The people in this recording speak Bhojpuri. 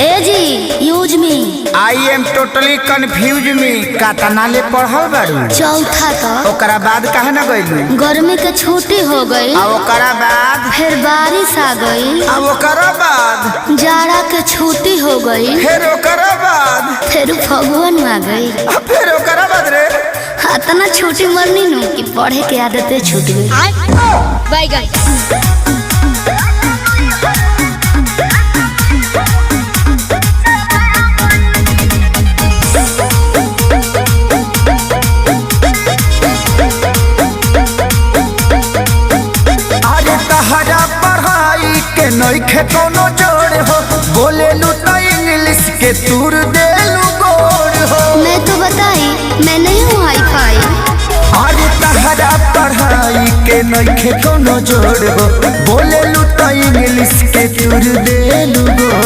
ए जी use me I am totally confuse में कातना ले पढ़ल बारू। चौथा तक ओकरा बाद काहे न गइलू? गर्मी के छुट्टी हो गई। आ ओकरा बाद फिर बारिश आ गई। आ ओकरा बाद जाड़ा के छुट्टी हो गई। फिर ओकरा बाद फिर फगुन आ गई। आ फिर ओकरा बाद रे इतना छुट्टी मरनी नु कि पढ़े के आदतें छूट गई। अरे तहरा पढ़ाई के नइखे कोनो जोड़ हो, बोलेलू त इंग्लिश के तूर देलू गोड़ हो। मैं तो बताई मैं नहीं हूँ हाई फाई। अरे तहरा पढ़ाई के नइखे कोनो जोड़ हो, बोलेलू त इंग्लिश के तूर देलू गोड़